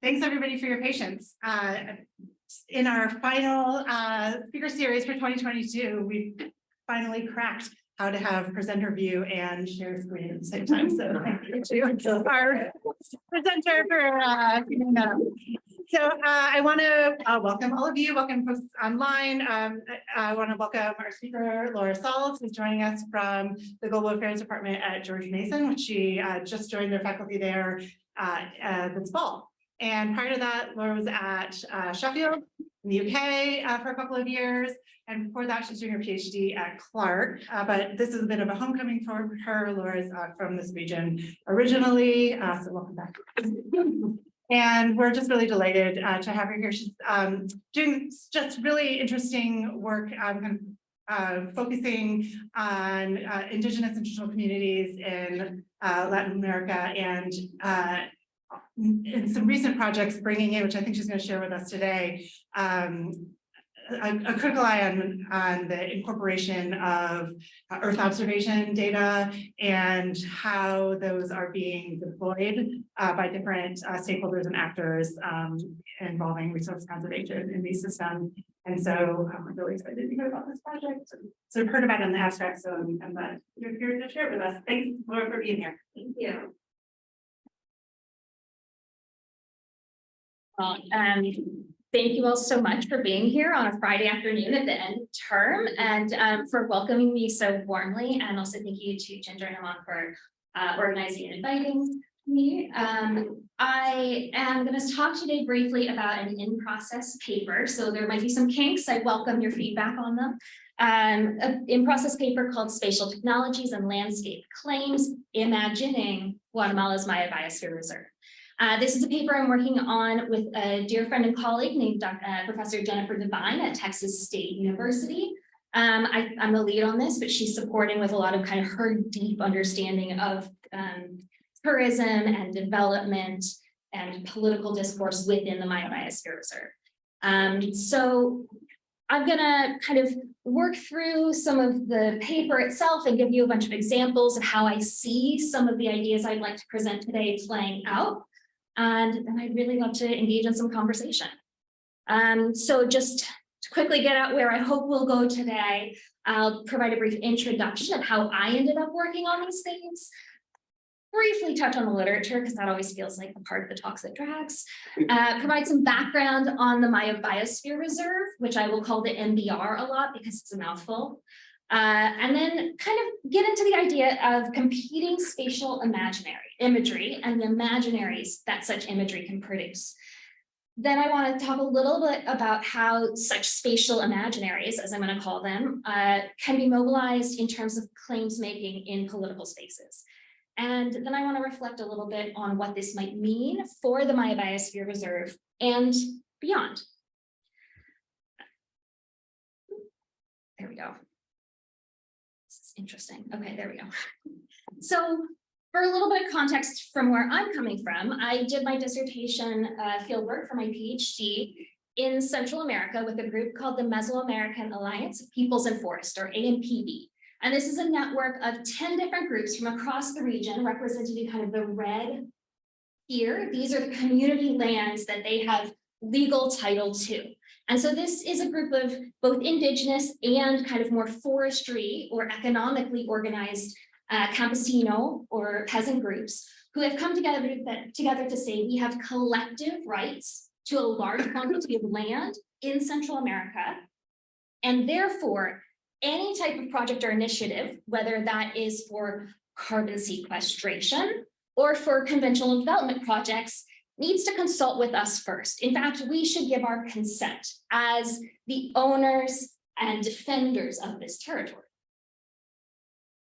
Thanks everybody for your patience. In our final speaker series for 2022, we've finally cracked how to have presenter view and share screen at the same time. So thank you to our presenter for keeping that up. So I want to welcome all of you. Welcome folks online. I want to welcome our speaker, Laura Sauls, who's joining us from the Global Affairs Department at George Mason, which she just joined their faculty there this fall. And prior to that, Laura was at Sheffield in the UK for a couple of years. And before that, she's doing her PhD at Clark. But this is a bit of a homecoming for her. Laura's from this region originally, so welcome back. And we're just really delighted to have her here. She's doing just really interesting work, focusing on Indigenous and traditional communities in Latin America, and in some recent projects bringing in, which I think she's going to share with us today, a critical eye on the incorporation of Earth observation data and how those are being deployed by different stakeholders and actors involving resource conservation in these systems. And so I'm really excited to hear about this project. So I've heard about it in the abstract, so I'm glad you're here to share it with us. Thanks, Laura, for being here. Thank you. Well, thank you all so much for being here on a Friday afternoon at the end of term, and for welcoming me so warmly. And also thank you to Ginger and Imag for organizing and inviting me. I am going to talk today briefly about an in-process paper. So there might be some kinks. I welcome your feedback on them. An in-process paper called Spatial Technologies and Landscape Claims, Imagining Guatemala's Maya Biosphere Reserve. This is a paper I'm working on with a dear friend and colleague named Professor Jennifer Devine at Texas State University. I'm the lead on this, but she's supporting with a lot of kind of her deep understanding of tourism and development and political discourse within the Maya Biosphere Reserve. So I'm gonna kind of work through some of the paper itself and give you a bunch of examples of how I see some of the ideas I'd like to present today playing out. And then I'd really love to engage in some conversation. So just to quickly get out where I hope we'll go today, I'll provide a brief introduction of how I ended up working on these things, briefly touch on the literature, because that always feels like the part of the talks that drags, provide some background on the Maya Biosphere Reserve, which I will call the MBR a lot because it's a mouthful. And then kind of get into the idea of competing spatial imagery and the imaginaries that such imagery can produce. Then I want to talk a little bit about how such spatial imaginaries, as I'm going to call them, can be mobilized in terms of claims making in political spaces. And then I want to reflect a little bit on what this might mean for the Maya Biosphere Reserve and beyond. There we go. Interesting. Okay, there we go. So for a little bit of context from where I'm coming from, I did my dissertation fieldwork for my PhD in Central America with a group called the Mesoamerican Alliance of Peoples and Forests, or AMPB. And this is a network of 10 different groups from across the region, represented in kind of the red here. These are the community lands that they have legal title to. And so this is a group of both indigenous and kind of more forestry or economically organized campesino or peasant groups who have come together to say we have collective rights to a large quantity of land in Central America. And therefore, any type of project or initiative, whether that is for carbon sequestration or for conventional development projects, needs to consult with us first. In fact, we should give our consent as the owners and defenders of this territory.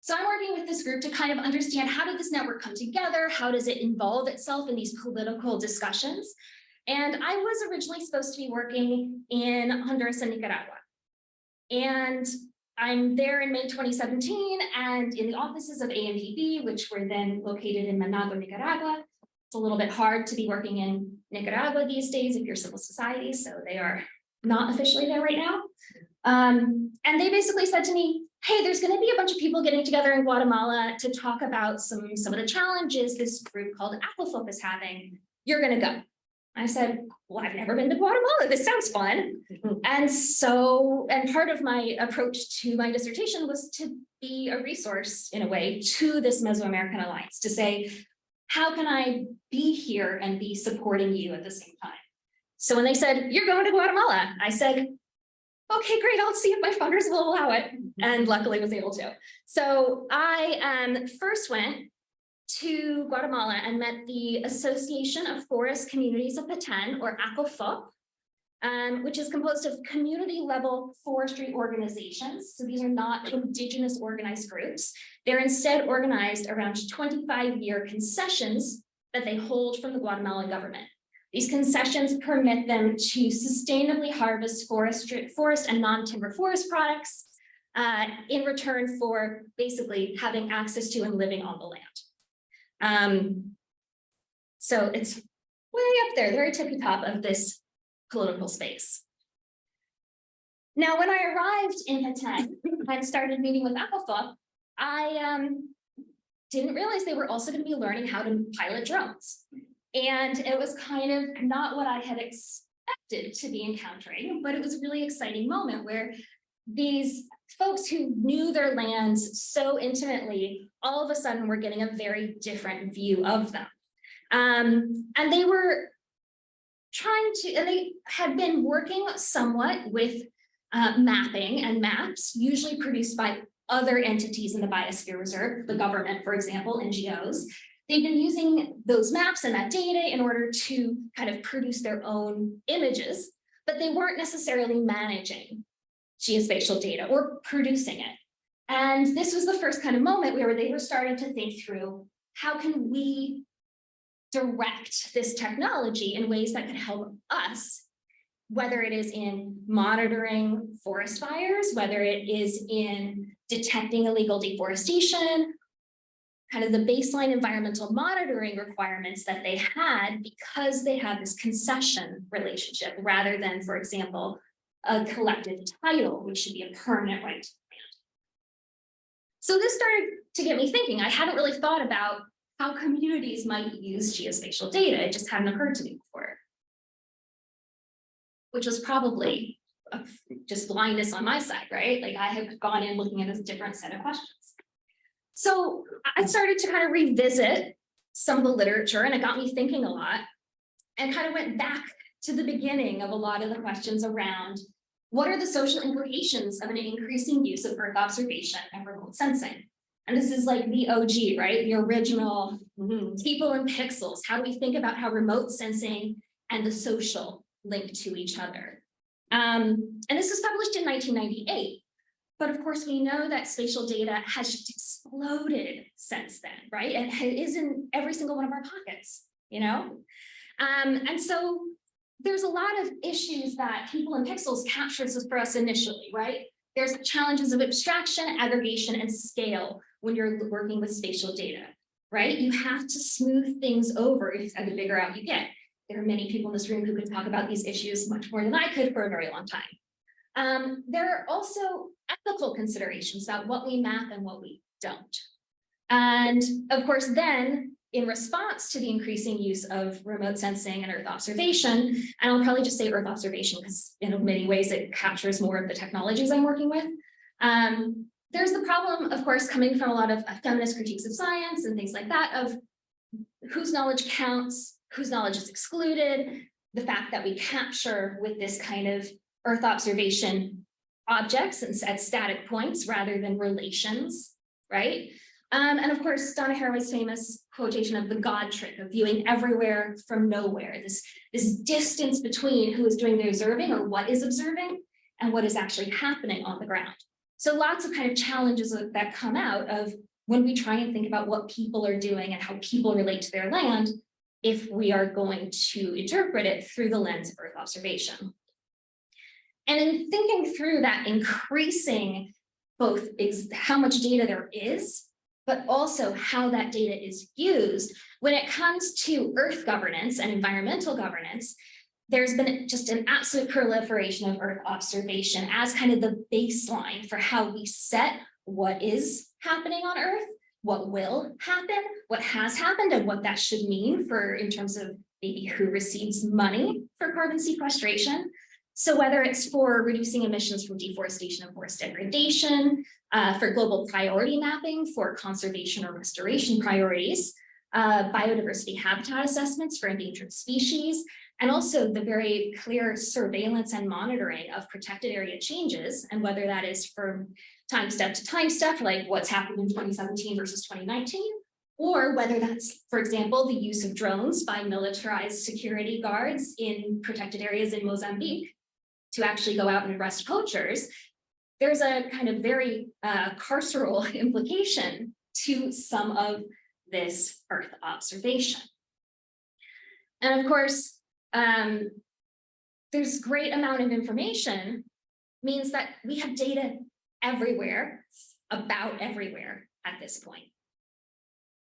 So I'm working with this group to kind of understand, how did this network come together? How does it involve itself in these political discussions? And I was originally supposed to be working in Honduras and Nicaragua. And I'm there in May 2017 and in the offices of AMPB, which were then located in Managua, Nicaragua. It's a little bit hard to be working in Nicaragua these days if you're civil society, so they are not officially there right now. And they basically said to me, hey, there's going to be a bunch of people getting together in Guatemala to talk about some of the challenges this group called Aquafop is having. You're going to go. I said, well, I've never been to Guatemala. This sounds fun. And part of my approach to my dissertation was to be a resource in a way to this Mesoamerican Alliance, to say, how can I be here and be supporting you at the same time? So when they said, you're going to Guatemala, I said, okay, great, I'll see if my funders will allow it. And luckily was able to. So I first went to Guatemala and met the Association of Forest Communities of Petén, or ACOFOP, which is composed of community-level forestry organizations. So these are not indigenous organized groups. They're instead organized around 25-year concessions that they hold from the Guatemalan government. These concessions permit them to sustainably harvest forest and non-timber forest products in return for basically having access to and living on the land. So it's way up there, the very tippy top of this political space. Now, when I arrived in Petén and started meeting with ACOFOP, I didn't realize they were also going to be learning how to pilot drones. And it was kind of not what I had expected to be encountering, but it was a really exciting moment where these folks who knew their lands so intimately, all of a sudden were getting a very different view of them. And they were trying to, and they had been working somewhat with mapping and maps, usually produced by other entities in the Biosphere Reserve, the government, for example, NGOs. They've been using those maps and that data in order to kind of produce their own images, but they weren't necessarily managing geospatial data or producing it. And this was the first kind of moment where they were starting to think through, how can we direct this technology in ways that could help us, whether it is in monitoring forest fires, whether it is in detecting illegal deforestation, kind of the baseline environmental monitoring requirements that they had because they had this concession relationship rather than, for example, a collective title, which should be a permanent right to land. So this started to get me thinking. I hadn't really thought about how communities might use geospatial data. It just hadn't occurred to me before, which was probably just blindness on my side, right? Like I had gone in looking at a different set of questions. So I started to kind of revisit some of the literature, and it got me thinking a lot, and kind of went back to the beginning of a lot of the questions around what are the social implications of an increasing use of Earth observation and remote sensing? And this is like the OG, right? The original people in pixels. How do we think about how remote sensing and the social link to each other? And this was published in 1998. But of course, we know that spatial data has just exploded since then, right? And it is in every single one of our pockets, you know? And so there's a lot of issues that people in pixels captures for us initially, right? There's challenges of abstraction, aggregation, and scale when you're working with spatial data, right? You have to smooth things over the bigger out you get. There are many people in this room who could talk about these issues much more than I could for a very long time. There are also ethical considerations about what we map and what we don't. And of course, then in response to the increasing use of remote sensing and Earth observation, and I'll probably just say Earth observation because in many ways it captures more of the technologies I'm working with. There's the problem, of course, coming from a lot of feminist critiques of science and things like that, of whose knowledge counts, whose knowledge is excluded, the fact that we capture with this kind of Earth observation objects and at static points rather than relations, right? And of course, Donna Haraway's famous quotation of the God trick of viewing everywhere from nowhere, this distance between who is doing the observing or what is observing and what is actually happening on the ground. So lots of kind of challenges that come out of when we try and think about what people are doing and how people relate to their land, if we are going to interpret it through the lens of Earth observation. And in thinking through that increasing both how much data there is, but also how that data is used, when it comes to Earth governance and environmental governance, there's been just an absolute proliferation of Earth observation as kind of the baseline for how we set what is happening on Earth, what will happen, what has happened, and what that should mean for in terms of maybe who receives money for carbon sequestration. So whether it's for reducing emissions from deforestation and forest degradation, for global priority mapping for conservation or restoration priorities, biodiversity habitat assessments for endangered species, and also the very clear surveillance and monitoring of protected area changes, and whether that is from time step to time step, like what's happened in 2017 versus 2019, or whether that's, for example, the use of drones by militarized security guards in protected areas in Mozambique to actually go out and arrest poachers. There's a kind of very carceral implication to some of this Earth observation. And of course, there's great amount of information means that we have data everywhere, about everywhere at this point.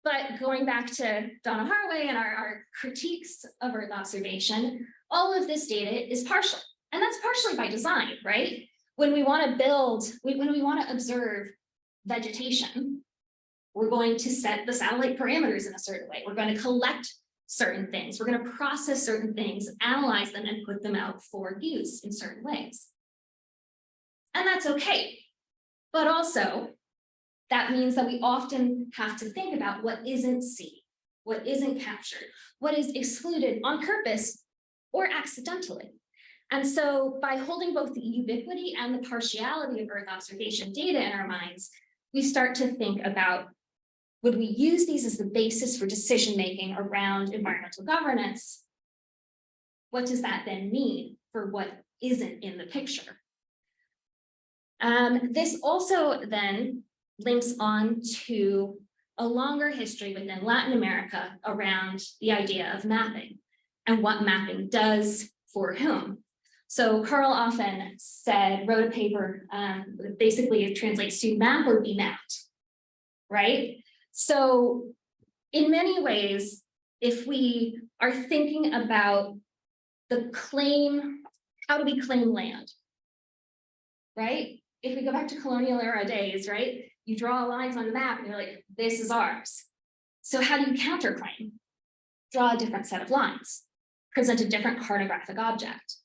But going back to Donna Haraway and our critiques of Earth observation, all of this data is partial. And that's partially by design, right? When we want to build, when we want to observe vegetation, we're going to set the satellite parameters in a certain way. We're going to collect certain things. We're going to process certain things, analyze them, and put them out for use in certain ways. And that's okay. But also, that means that we often have to think about what isn't seen, what isn't captured, what is excluded on purpose or accidentally. And so by holding both the ubiquity and the partiality of Earth observation data in our minds, we start to think about, would we use these as the basis for decision-making around environmental governance? What does that then mean for what isn't in the picture? This also then links on to a longer history within Latin America around the idea of mapping and what mapping does for whom. So Carl often wrote a paper, basically it translates to map or be mapped, right? So in many ways, if we are thinking about the claim, how do we claim land, right? If we go back to colonial era days, right? You draw lines on the map and you're like, this is ours. So how do you counterclaim? Draw a different set of lines, present a different cartographic object.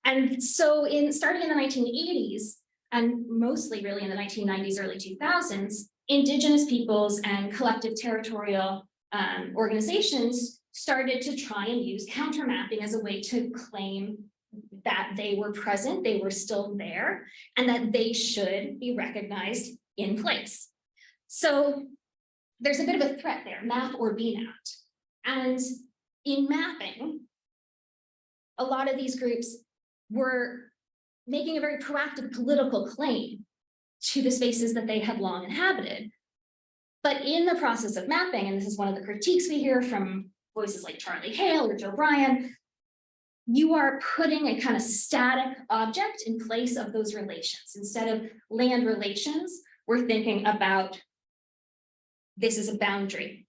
And so starting in the 1980s, and mostly really in the 1990s, early 2000s, Indigenous peoples and collective territorial organizations started to try and use countermapping as a way to claim that they were present, they were still there, and that they should be recognized in place. So there's a bit of a threat there, map or be mapped. And in mapping, a lot of these groups were making a very proactive political claim to the spaces that they had long inhabited. But in the process of mapping, and this is one of the critiques we hear from voices like Charlie Hale or Joe Bryan, you are putting a kind of static object in place of those relations. Instead of land relations, we're thinking about this is a boundary.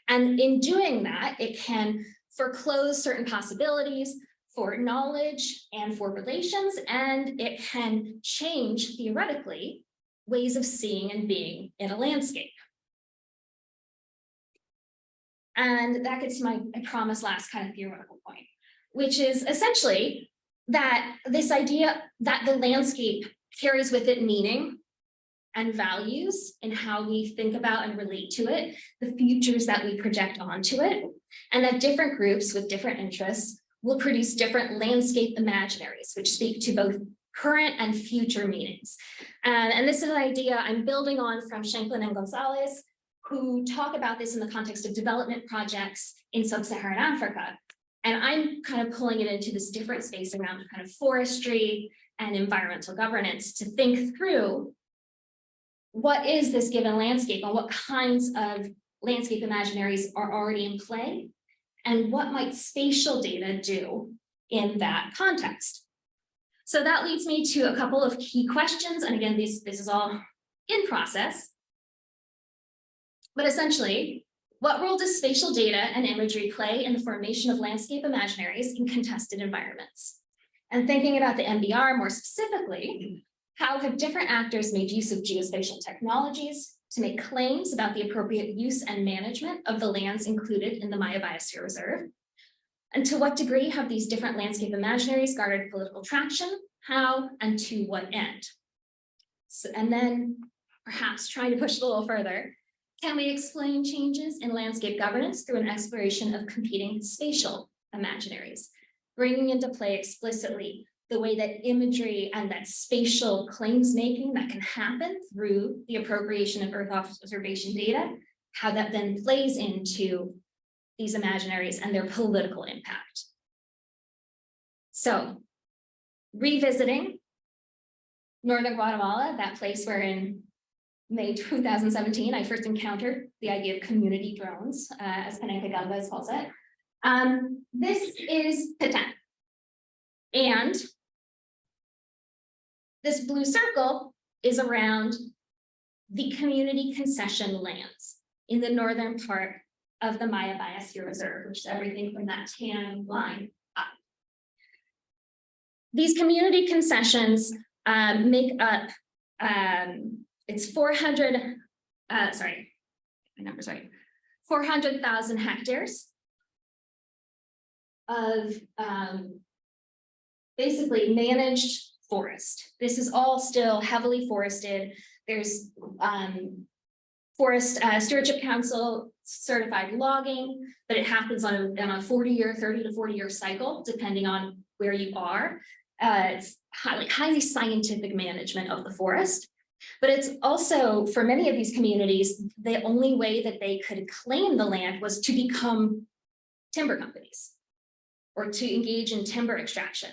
And in doing that, it can foreclose certain possibilities for knowledge and for relations, and it can change, theoretically, ways of seeing and being in a landscape. And that gets to my, I promise, last kind of theoretical point, which is essentially that this idea that the landscape carries with it meaning and values in how we think about and relate to it, the futures that we project onto it, and that different groups with different interests will produce different landscape imaginaries, which speak to both current and future meanings. And this is an idea I'm building on from Shanklin and Gonzalez, who talk about this in the context of development projects in sub-Saharan Africa. And I'm kind of pulling it into this different space around kind of forestry and environmental governance to think through what is this given landscape and what kinds of landscape imaginaries are already in play, and what might spatial data do in that context. So that leads me to a couple of key questions. And again, this is all in process. But essentially, what role does spatial data and imagery play in the formation of landscape imaginaries in contested environments? And thinking about the MBR more specifically, how have different actors made use of geospatial technologies to make claims about the appropriate use and management of the lands included in the Maya Biosphere Reserve? And to what degree have these different landscape imaginaries garnered political traction? How and to what end? So, and then perhaps trying to push it a little further, can we explain changes in landscape governance through an exploration of competing spatial imaginaries, bringing into play explicitly the way that imagery and that spatial claims making that can happen through the appropriation of Earth observation data, how that then plays into these imaginaries and their political impact. So, revisiting Northern Guatemala, that place where in May 2017, I first encountered the idea of community drones, as Panenka Galvez calls it. This is Petén. And this blue circle is around the community concession lands in the northern part of the Maya Biosphere Reserve, which is everything from that tan line up. These community concessions make up, it's 400,000 hectares of basically managed forest. This is all still heavily forested. There's Forest Stewardship Council certified logging, but it happens on a 30 to 40 year cycle, depending on where you are. It's highly scientific management of the forest, but it's also, for many of these communities, the only way that they could claim the land was to become timber companies or to engage in timber extraction.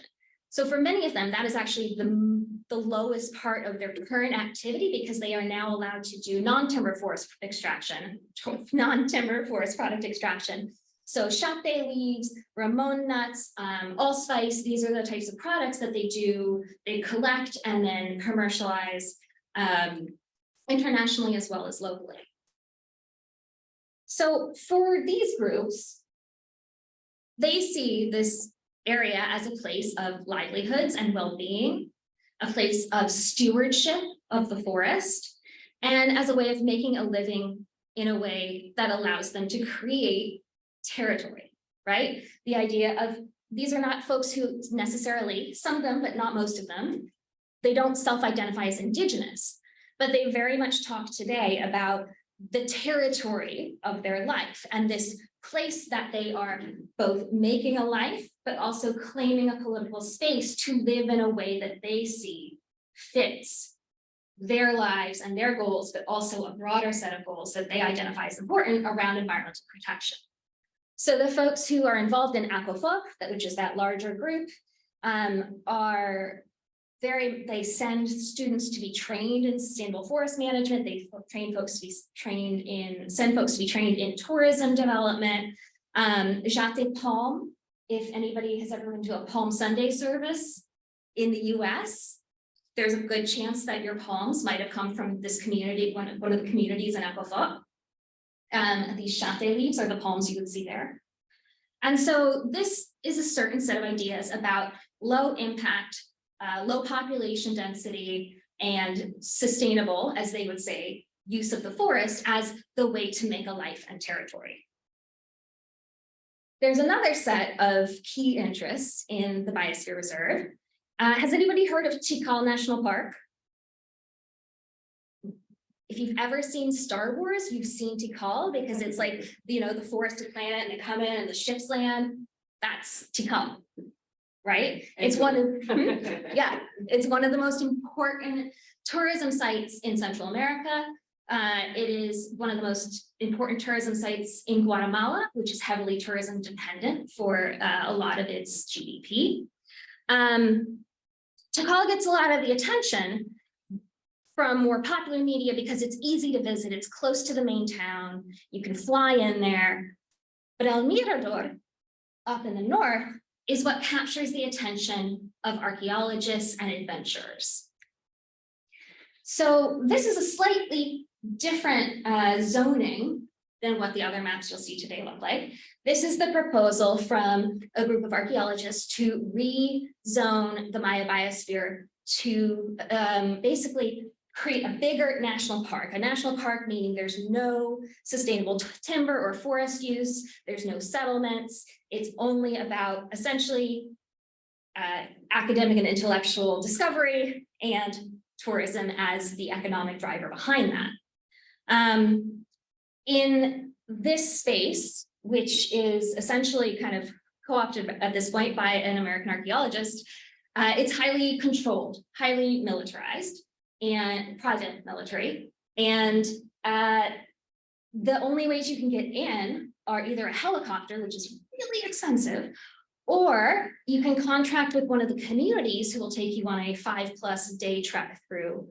So for many of them, that is actually the lowest part of their current activity, because they are now allowed to do non-timber forest extraction, non-timber forest product extraction. So shop day leaves, Ramon nuts, allspice, these are the types of products that they do. They collect and then commercialize internationally as well as locally. So for these groups, they see this area as a place of livelihoods and well-being, a place of stewardship of the forest, and as a way of making a living in a way that allows them to create territory, right? The idea of, these are not folks who necessarily, some of them, but not most of them, they don't self-identify as Indigenous, but they very much talk today about the territory of their life and this place that they are both making a life, but also claiming a political space to live in a way that they see fits their lives and their goals, but also a broader set of goals that they identify as important around environmental protection. So the folks who are involved in ACOFOC, which is that larger group, they send students to be trained in sustainable forest management. They send folks to be trained in tourism development. Jate Palm, if anybody has ever been to a Palm Sunday service in the US, there's a good chance that your palms might have come from this community, one of the communities in ACOFOC. These Jate leaves are the palms you would see there. And so this is a certain set of ideas about low impact, low population density, and sustainable, as they would say, use of the forest as the way to make a life and territory. There's another set of key interests in the Biosphere Reserve. Has anybody heard of Tikal National Park? If you've ever seen Star Wars, you've seen Tikal, because it's like, you know, the forested planet and they come in and the ships land. That's Tikal, right? It's one of, yeah, it's one of the most important tourism sites in Central America. It is one of the most important tourism sites in Guatemala, which is heavily tourism dependent for a lot of its GDP. Tikal gets a lot of the attention from more popular media because it's easy to visit, it's close to the main town, you can fly in there. But El Mirador, up in the north, is what captures the attention of archaeologists and adventurers. So this is a slightly different zoning than what the other maps you'll see today look like. This is the proposal from a group of archaeologists to rezone the Maya Biosphere to basically create a bigger national park. A national park meaning there's no sustainable timber or forest use, there's no settlements. It's only about essentially academic and intellectual discovery and tourism as the economic driver behind that. In this space, which is essentially kind of co-opted at this point by an American archaeologist, it's highly controlled, highly militarized, and private military. And the only ways you can get in are either a helicopter, which is really expensive, or you can contract with one of the communities who will take you on a 5+ day trek through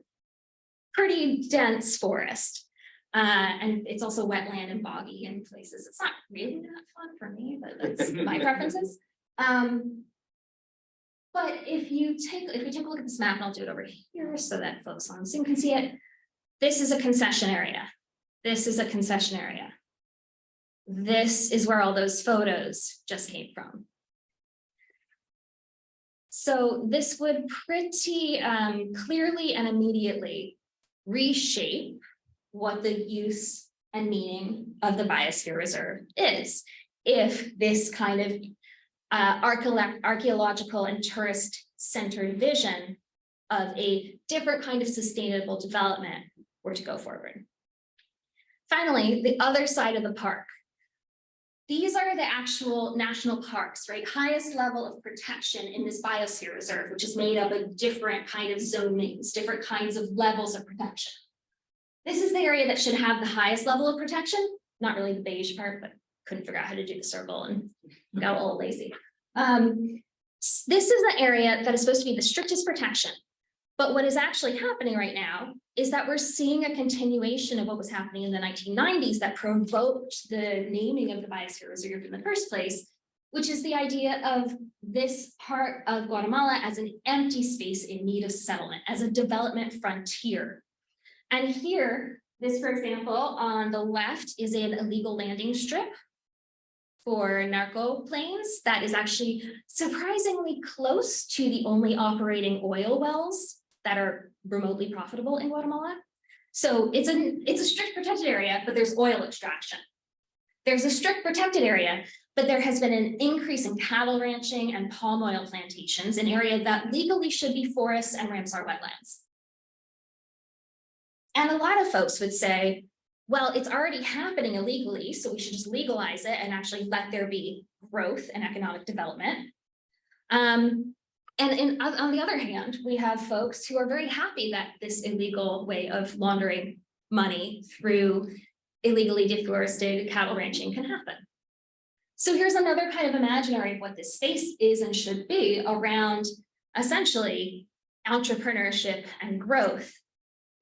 pretty dense forest. And it's also wetland and boggy in places. It's not really that fun for me, but that's my preferences. But if we take a look at this map, and I'll do it over here so that folks on Zoom can see it. This is a concession area. This is a concession area. This is where all those photos just came from. So this would pretty clearly and immediately reshape what the use and meaning of the Biosphere Reserve is, if this kind of archaeological and tourist-centered vision of a different kind of sustainable development were to go forward. Finally, the other side of the park. These are the actual national parks, right? Highest level of protection in this Biosphere Reserve, which is made up of different kind of zonings, different kinds of levels of protection. This is the area that should have the highest level of protection, not really the beige part, but couldn't figure out how to do the circle and got a little lazy. This is the area that is supposed to be the strictest protection. But what is actually happening right now is that we're seeing a continuation of what was happening in the 1990s that provoked the naming of the Biosphere Reserve in the first place, which is the idea of this part of Guatemala as an empty space in need of settlement, as a development frontier. And here, this, for example, on the left is an illegal landing strip for narco planes that is actually surprisingly close to the only operating oil wells that are remotely profitable in Guatemala. So it's a strict protected area, but there's oil extraction. There's a strict protected area, but there has been an increase in cattle ranching and palm oil plantations, an area that legally should be forests and Ramsar wetlands. And a lot of folks would say, well, it's already happening illegally, so we should just legalize it and actually let there be growth and economic development. On the other hand, we have folks who are very happy that this illegal way of laundering money through illegally deforested cattle ranching can happen. So here's another kind of imaginary of what this space is and should be around essentially entrepreneurship and growth.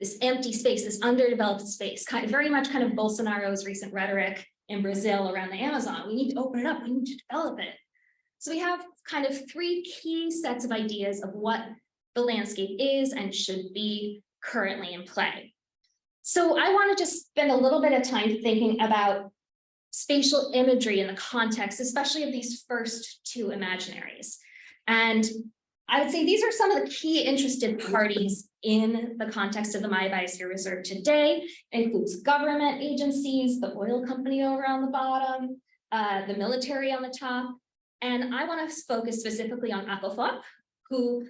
This empty space, this underdeveloped space, very much Bolsonaro's recent rhetoric in Brazil around the Amazon. We need to open it up, we need to develop it. So we have kind of three key sets of ideas of what the landscape is and should be currently in play. So I want to just spend a little bit of time thinking about spatial imagery in the context, especially of these first two imaginaries. And I would say these are some of the key interested parties in the context of the Maya Biosphere Reserve today. It includes government agencies, the oil company over on the bottom, the military on the top. And I want to focus specifically on ACOFOP, who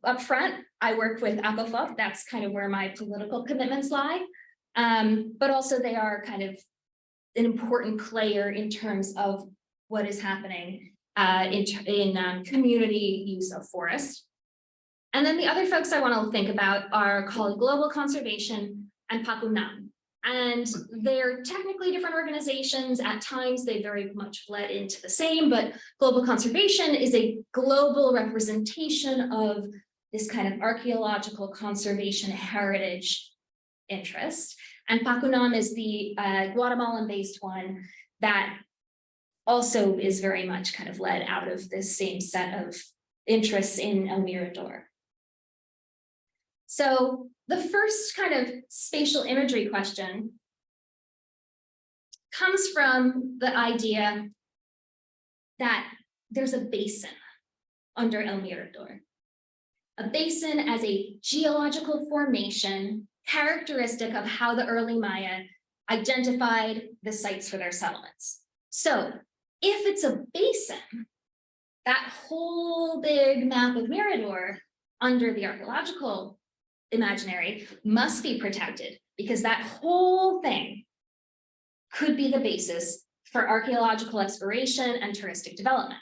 up front, I work with ACOFOP. That's kind of where my political commitments lie. But also they are kind of an important player in terms of what is happening in community use of forest. And then the other folks I want to think about are called Global Conservation and PACUNAM. And they're technically different organizations. At times, they very much bled into the same, but Global Conservation is a global representation of this kind of archaeological conservation heritage interest. And PACUNAM is the Guatemalan-based one that also is very much kind of led out of this same set of interests in El Mirador. So the first kind of spatial imagery question comes from the idea that there's a basin under El Mirador. a basin as a geological formation characteristic of how the early Maya identified the sites for their settlements. So if it's a basin, that whole big map of Mirador under the archaeological imaginary must be protected, because that whole thing could be the basis for archaeological exploration and touristic development.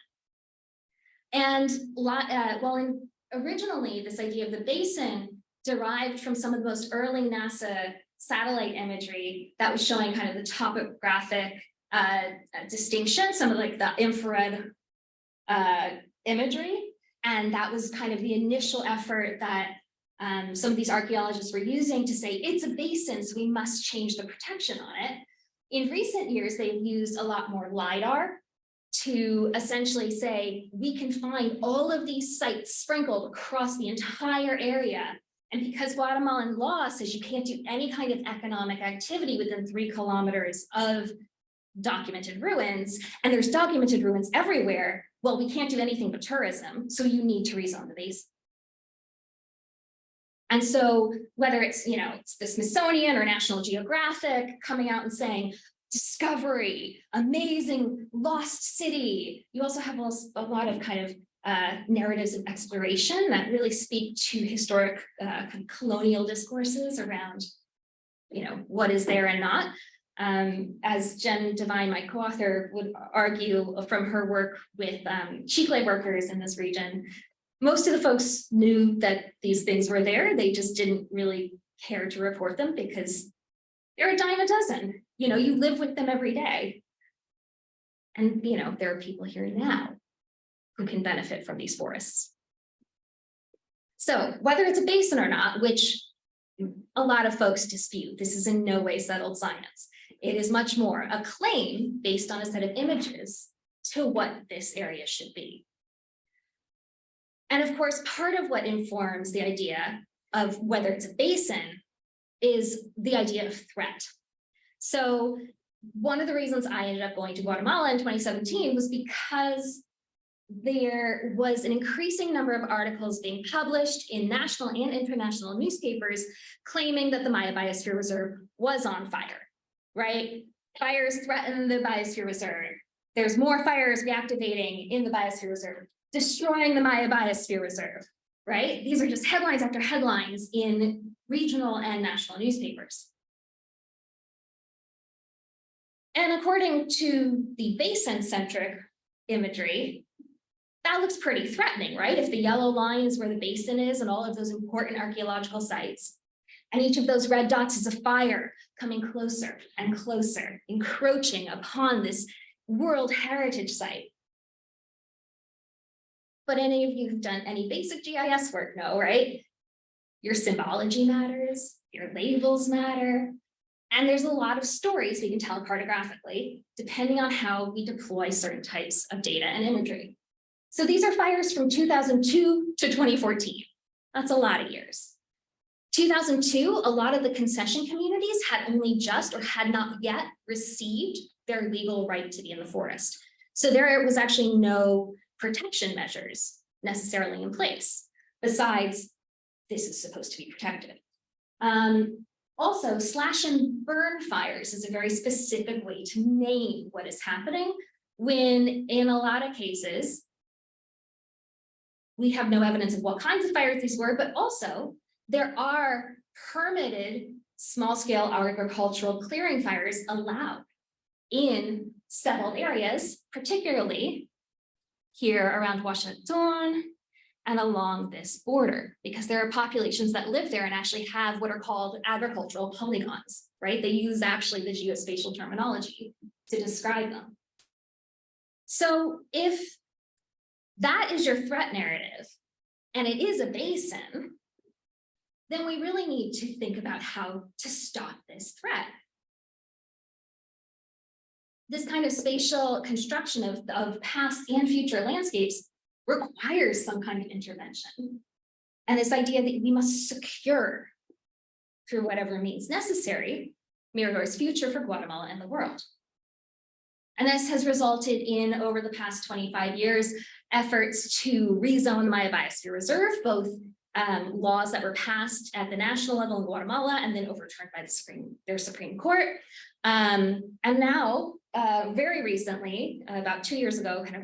And originally, this idea of the basin derived from some of the most early NASA satellite imagery that was showing kind of the topographic distinction, some of like the infrared imagery. And that was kind of the initial effort that some of these archaeologists were using to say, it's a basin, so we must change the protection on it. In recent years, they've used a lot more LiDAR to essentially say, we can find all of these sites sprinkled across the entire area. And because Guatemalan law says you can't do any kind of economic activity within 3 kilometers of documented ruins, and there's documented ruins everywhere, well, we can't do anything but tourism, so you need to rezone the basin. And so whether it's, it's the Smithsonian or National Geographic coming out and saying, discovery, amazing lost city. You also have a lot of kind of narratives of exploration that really speak to historic kind of colonial discourses around, what is there and not. As Jen Devine, my co-author, would argue from her work with cheap labor workers in this region, most of the folks knew that these things were there. They just didn't really care to report them because they're a dime a dozen. You live with them every day. And, there are people here now who can benefit from these forests. So whether it's a basin or not, which a lot of folks dispute, this is in no way settled science. It is much more a claim based on a set of images to what this area should be. And of course, part of what informs the idea of whether it's a basin is the idea of threat. So one of the reasons I ended up going to Guatemala in 2017 was because there was an increasing number of articles being published in national and international newspapers claiming that the Maya Biosphere Reserve was on fire, right? Fires threaten the Biosphere Reserve. There's more fires reactivating in the Biosphere Reserve, destroying the Maya Biosphere Reserve, right? These are just headlines after headlines in regional and national newspapers. And according to the basin-centric imagery, that looks pretty threatening, right? If the yellow line is where the basin is and all of those important archaeological sites, and each of those red dots is a fire coming closer and closer, encroaching upon this World Heritage Site. But any of you who've done any basic GIS work know, right? Your symbology matters, your labels matter, and there's a lot of stories we can tell cartographically, depending on how we deploy certain types of data and imagery. So these are fires from 2002 to 2014. That's a lot of years. 2002, a lot of the concession communities had only just or had not yet received their legal right to be in the forest. So there was actually no protection measures necessarily in place, besides this is supposed to be protected. Also, slash and burn fires is a very specific way to name what is happening when, in a lot of cases, we have no evidence of what kinds of fires these were, but also there are permitted small-scale agricultural clearing fires allowed in settled areas, particularly here around Washington and along this border, because there are populations that live there and actually have what are called agricultural polygons, right? They use actually the geospatial terminology to describe them. So if that is your threat narrative, and it is a basin, then we really need to think about how to stop this threat. This kind of spatial construction of past and future landscapes requires some kind of intervention. And this idea that we must secure, through whatever means necessary, Mirador's future for Guatemala and the world. And this has resulted in, over the past 25 years, efforts to rezone the Maya Biosphere Reserve, both laws that were passed at the national level in Guatemala and then overturned by their Supreme Court. And now, very recently, about 2 years ago, kind of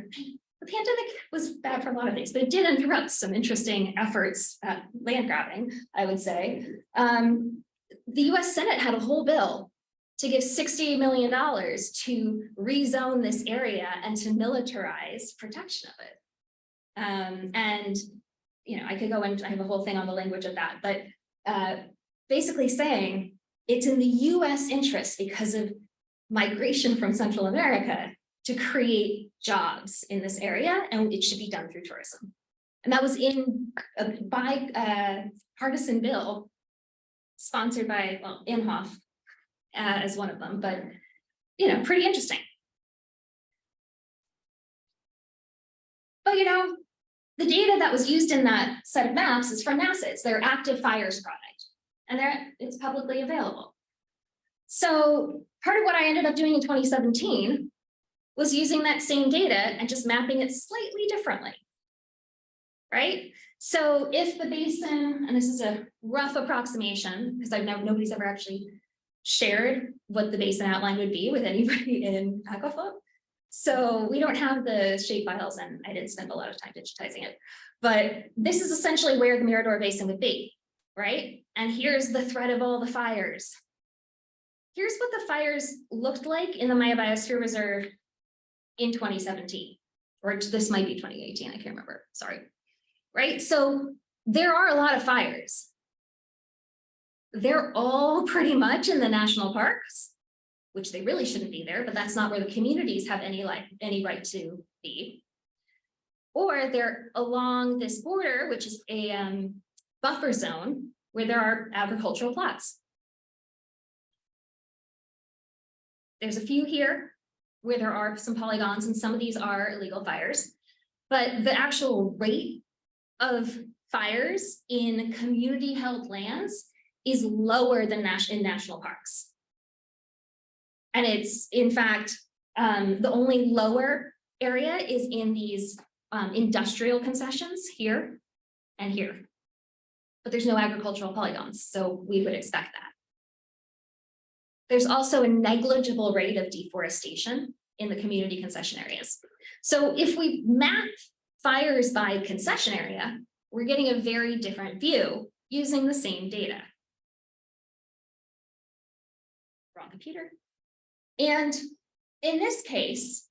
the pandemic was bad for a lot of things, but it did interrupt some interesting efforts at land grabbing, I would say. The US Senate had a whole bill to give $60 million to rezone this area and to militarize protection of it. And, you know, I could go into, I have a whole thing on the language of that, but basically saying it's in the US interest because of migration from Central America to create jobs in this area, and it should be done through tourism. And that was in a bipartisan bill sponsored by, well, Inhofe as one of them, but, you know, pretty interesting. But, you know, the data that was used in that set of maps is from NASA. It's their active fires product, and it's publicly available. So part of what I ended up doing in 2017 was using that same data and just mapping it slightly differently, right? So if the basin, and this is a rough approximation, because nobody's ever actually shared what the basin outline would be with anybody in Aquaflow. So we don't have the shape files, and I didn't spend a lot of time digitizing it. But this is essentially where the Mirador Basin would be, right? And here's the threat of all the fires. Here's what the fires looked like in the Maya Biosphere Reserve in 2017, or this might be 2018, I can't remember, sorry. Right, so there are a lot of fires. They're all pretty much in the national parks, which they really shouldn't be there, but that's not where the communities have any right to be. Or they're along this border, which is a buffer zone where there are agricultural plots. There's a few here where there are some polygons, and some of these are illegal fires, but the actual rate of fires in community held lands is lower than in national parks. And it's, in fact, the only lower area is in these industrial concessions here and here. But there's no agricultural polygons, so we would expect that. There's also a negligible rate of deforestation in the community concession areas. So if we map fires by concession area, we're getting a very different view using the same data. Wrong computer. And in this case,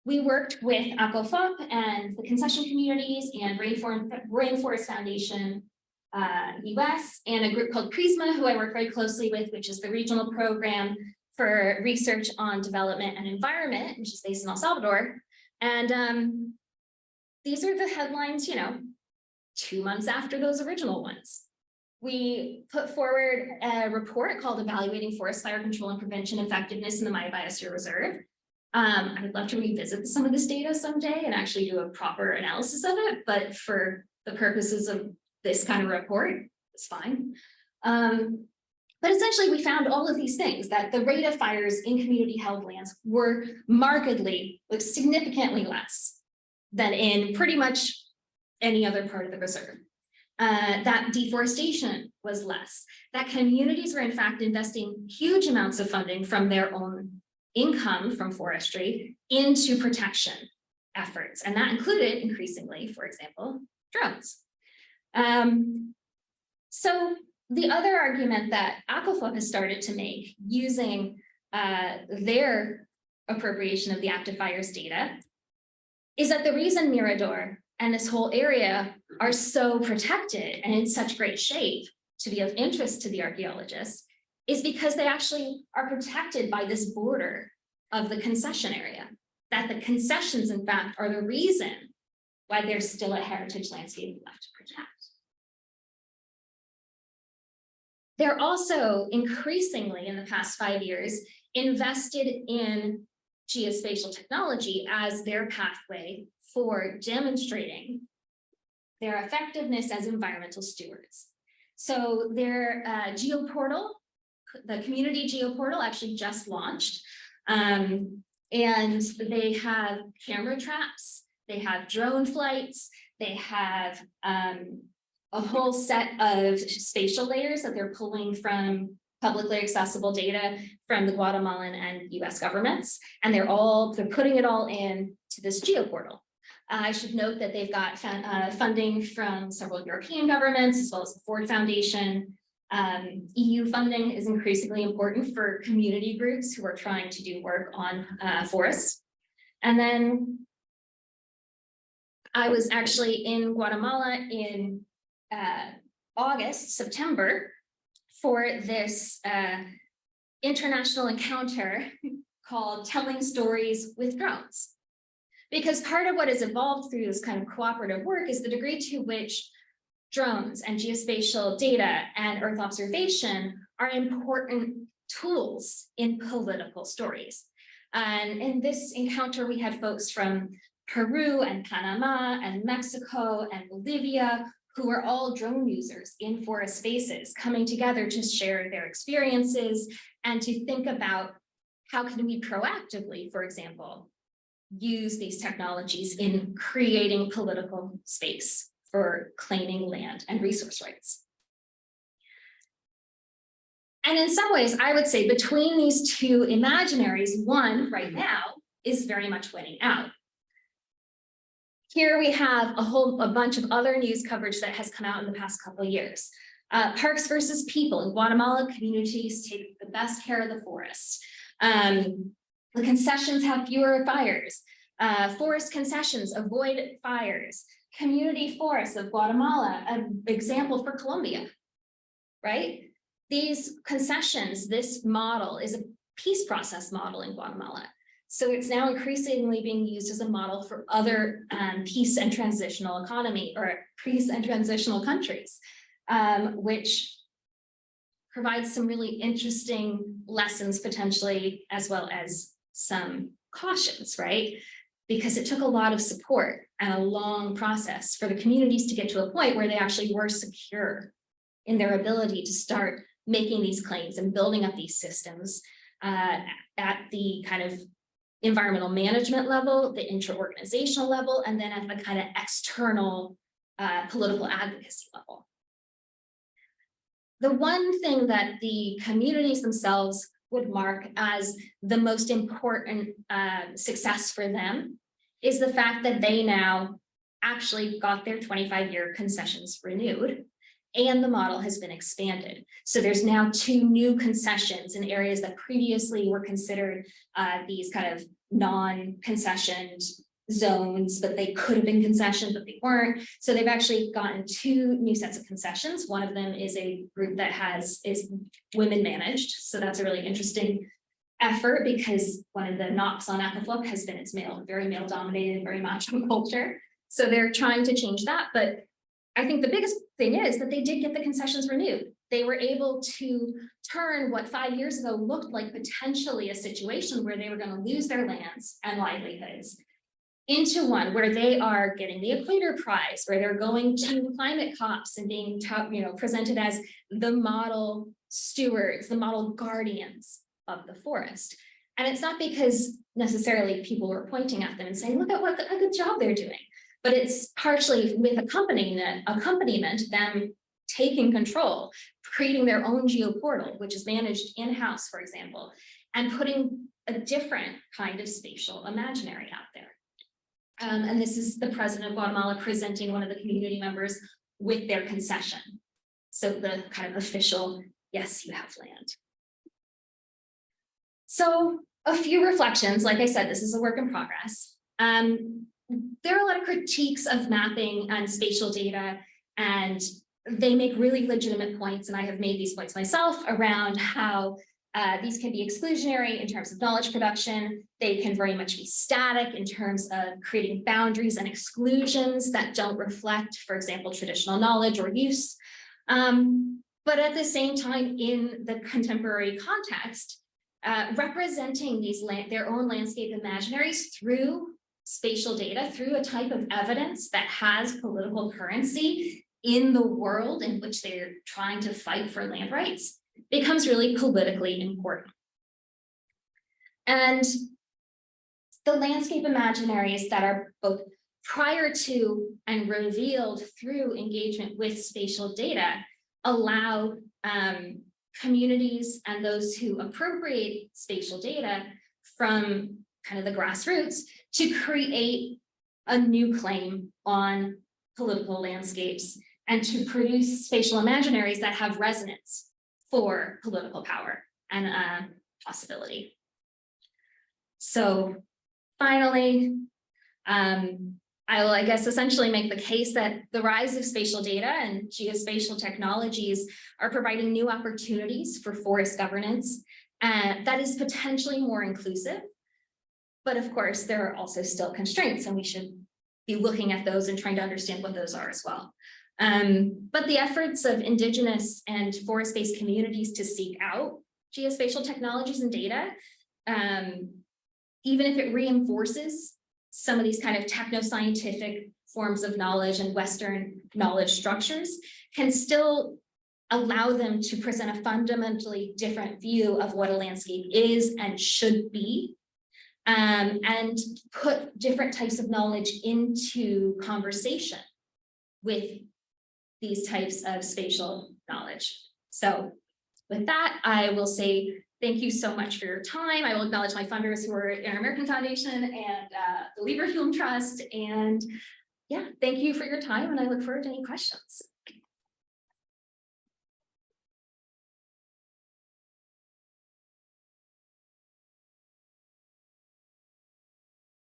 we worked with Aquafop and the concession communities and Rainforest Foundation US, and a group called Prisma, who I work very closely with, which is the regional program for research on development and environment, which is based in El Salvador. And these are the headlines, you know, 2 months after those original ones. We put forward a report called Evaluating Forest Fire Control and Prevention Effectiveness in the Maya Biosphere Reserve. I would love to revisit some of this data someday and actually do a proper analysis of it, but for the purposes of this kind of report, it's fine. But essentially, we found all of these things, that the rate of fires in community held lands were markedly, like significantly less than in pretty much any other part of the reserve. That deforestation was less, that communities were in fact investing huge amounts of funding from their own income from forestry into protection efforts. And that included increasingly, for example, drones. So the other argument that Aquafop has started to make using their appropriation of the active fires data is that the reason Mirador and this whole area are so protected and in such great shape to be of interest to the archaeologists is because they actually are protected by this border of the concession area, that the concessions, in fact, are the reason why there's still a heritage landscape left to protect. They're also increasingly in the past 5 years invested in geospatial technology as their pathway for demonstrating their effectiveness as environmental stewards. So their geoportal, the community geoportal, actually just launched, and they have camera traps, they have drone flights, they have a whole set of spatial layers that they're pulling from publicly accessible data from the Guatemalan and US governments. And they're putting it all in to this geoportal. I should note that they've got funding from several European governments, as well as the Ford Foundation. EU funding is increasingly important for community groups who are trying to do work on forests. And then I was actually in Guatemala in September, for this international encounter called Telling Stories with Drones. Because part of what has evolved through this kind of cooperative work is the degree to which drones and geospatial data and Earth observation are important tools in political stories. And in this encounter, we had folks from Peru and Panama and Mexico and Bolivia, who are all drone users in forest spaces, coming together to share their experiences and to think about how can we proactively, for example, use these technologies in creating political space for claiming land and resource rights. And in some ways, I would say between these two imaginaries, one right now is very much winning out. Here we have a bunch of other news coverage that has come out in the past couple of years. Parks versus people. In Guatemala, communities take the best care of the forest. The concessions have fewer fires. Forest concessions avoid fires. Community forests of Guatemala, an example for Colombia, right? These concessions, this model is a peace process model in Guatemala. So it's now increasingly being used as a model for other peace and transitional economy or peace and transitional countries, which provides some really interesting lessons potentially, as well as some cautions, right? Because it took a lot of support and a long process for the communities to get to a point where they actually were secure in their ability to start making these claims and building up these systems at the kind of environmental management level, the inter-organizational level, and then at the kind of external political advocacy level. The one thing that the communities themselves would mark as the most important success for them is the fact that they now actually got their 25-year concessions renewed, and the model has been expanded. So there's now 2 new concessions in areas that previously were considered these kind of non-concessioned zones, but they could have been concessions, but they weren't. So they've actually gotten 2 new sets of concessions. One of them is a group that is women managed. So that's a really interesting effort, because one of the knocks on Acapulco has been it's very male dominated, very macho culture. So they're trying to change that. But I think the biggest thing is that they did get the concessions renewed. They were able to turn what 5 years ago looked like potentially a situation where they were going to lose their lands and livelihoods into one where they are getting the Equator Prize, where they're going to climate COPs and being presented as the model stewards, the model guardians of the forest. And it's not because necessarily people were pointing at them and saying, look at what a good job they're doing. But it's partially with accompaniment, them taking control, creating their own geoportal, which is managed in-house, for example, and putting a different kind of spatial imaginary out there. And this is the president of Guatemala presenting one of the community members with their concession. So the kind of official, yes, you have land. So a few reflections. Like I said, this is a work in progress. There are a lot of critiques of mapping and spatial data, and they make really legitimate points, and I have made these points myself around how these can be exclusionary in terms of knowledge production. They can very much be static in terms of creating boundaries and exclusions that don't reflect, for example, traditional knowledge or use. But at the same time, in the contemporary context, representing their own landscape imaginaries through spatial data, through a type of evidence that has political currency in the world in which they're trying to fight for land rights, becomes really politically important. And the landscape imaginaries that are both prior to and revealed through engagement with spatial data, allow communities and those who appropriate spatial data from kind of the grassroots to create a new claim on political landscapes and to produce spatial imaginaries that have resonance for political power and possibility. So finally, I will, I guess, essentially make the case that the rise of spatial data and geospatial technologies are providing new opportunities for forest governance that is potentially more inclusive. But of course, there are also still constraints, and we should be looking at those and trying to understand what those are as well. But the efforts of Indigenous and forest-based communities to seek out geospatial technologies and data, even if it reinforces some of these kind of techno-scientific forms of knowledge and Western knowledge structures, can still allow them to present a fundamentally different view of what a landscape is and should be, and put different types of knowledge into conversation with these types of spatial knowledge. So with that, I will say thank you so much for your time. I will acknowledge my funders who are Inter-American Foundation and the Lieberhuhm Trust. And yeah, thank you for your time, and I look forward to any questions.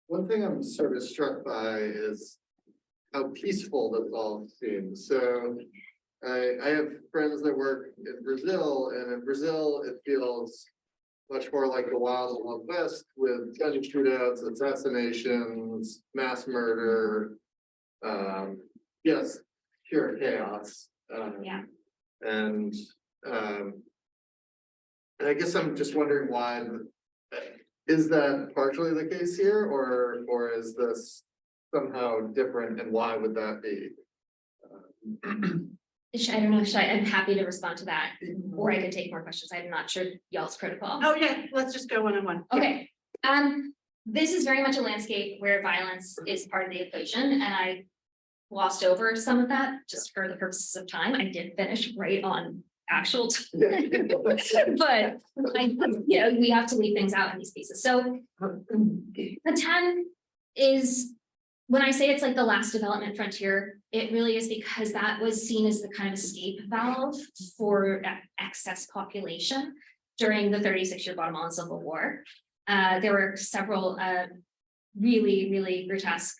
One thing I'm sort of struck by is how peaceful this all seems. So I have friends that work in Brazil, and in Brazil, it feels much more like the Wild West with gun shootouts, assassinations, mass murder, yes, pure chaos. Yeah. And I guess I'm just wondering why. Is that partially the case here, or is this somehow different, and why would that be? I don't know, I'm happy to respond to that, or I can take more questions. I'm not sure y'all's protocol. Oh, yeah, let's just go one-on-one. Okay. This is very much a landscape where violence is part of the equation, and I glossed over some of that just for the purposes of time. I did finish right on actual time, but we have to leave things out in these pieces. So the 10 is, when I say it's like the last development frontier, it really is because that was seen as the kind of escape valve for excess population during the 36-year Guatemalan Civil War. There were several really, really grotesque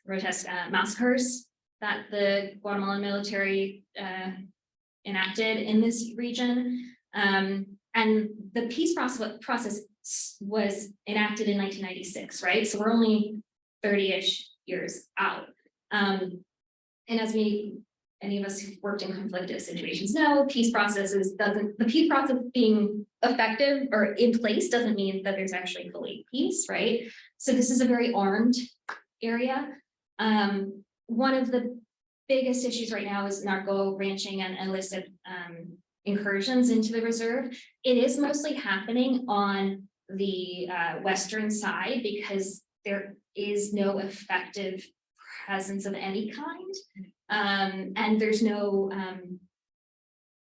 massacres that the Guatemalan military enacted in this region. And the peace process was enacted in 1996, right? So we're only 30-ish years out. And as any of us who've worked in conflicted situations know, the peace process being effective or in place doesn't mean that there's actually fully peace, right? So this is a very armed area. One of the biggest issues right now is narco ranching and illicit incursions into the reserve. It is mostly happening on the western side because there is no effective presence of any kind, and there's no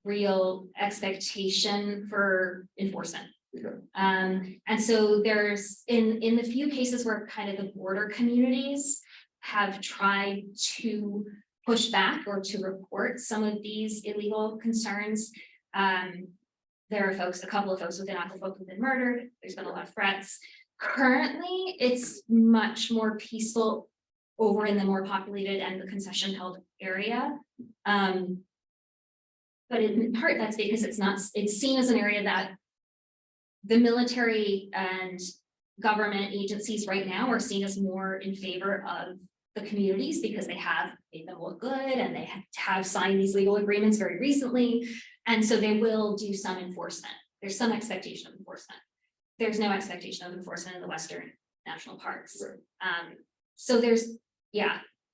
real expectation for enforcement. Yeah. And so there's in the few cases where kind of the border communities have tried to push back or to report some of these illegal concerns. There are a couple of folks within Aquafolk who've been murdered. There's been a lot of threats. Currently, it's much more peaceful over in the more populated and the concession held area. But in part, that's because it's seen as an area that the military and government agencies right now are seen as more in favor of the communities because they have made them look good and they have signed these legal agreements very recently. And so they will do some enforcement. There's some expectation of enforcement. There's no expectation of enforcement in the Western national parks. Right. So this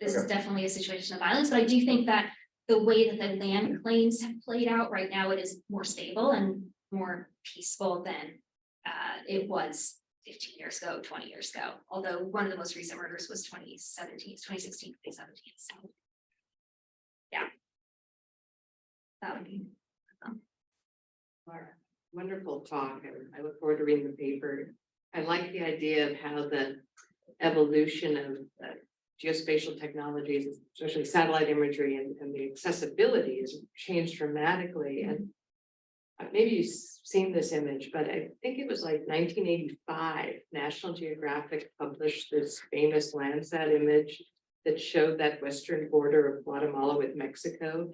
is definitely a situation of violence, but I do think that the way that the land claims have played out right now, it is more stable and more peaceful than it was 15 years ago, 20 years ago, although one of the most recent murders was 2016, 2017. So yeah, that would be Laura, wonderful talk, and I look forward to reading the paper. I like the idea of how the evolution of geospatial technologies, especially satellite imagery and the accessibility has changed dramatically. And maybe you've seen this image, but I think it was like 1985, National Geographic published this famous Landsat image that showed that western border of Guatemala with Mexico.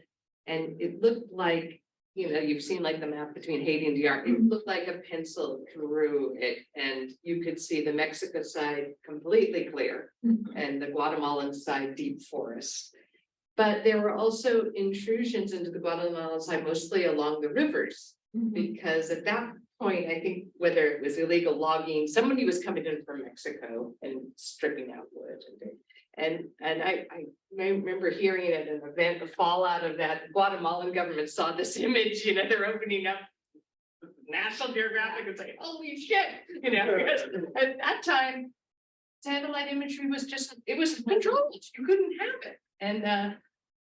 And it looked like, you know, you've seen like the map between Haiti and DR, it looked like a pencil drew it, and you could see the Mexico side completely clear and the Guatemalan side deep forest. But there were also intrusions into the Guatemalan side, mostly along the rivers, because at that point, I think whether it was illegal logging, somebody was coming in from Mexico and stripping out wood. And I remember hearing it at an event, the fallout of that, the Guatemalan government saw this image, you know, they're opening up National Geographic, it's like, holy shit, you know, because at that time, satellite imagery was just, it was controlled, you couldn't have it. And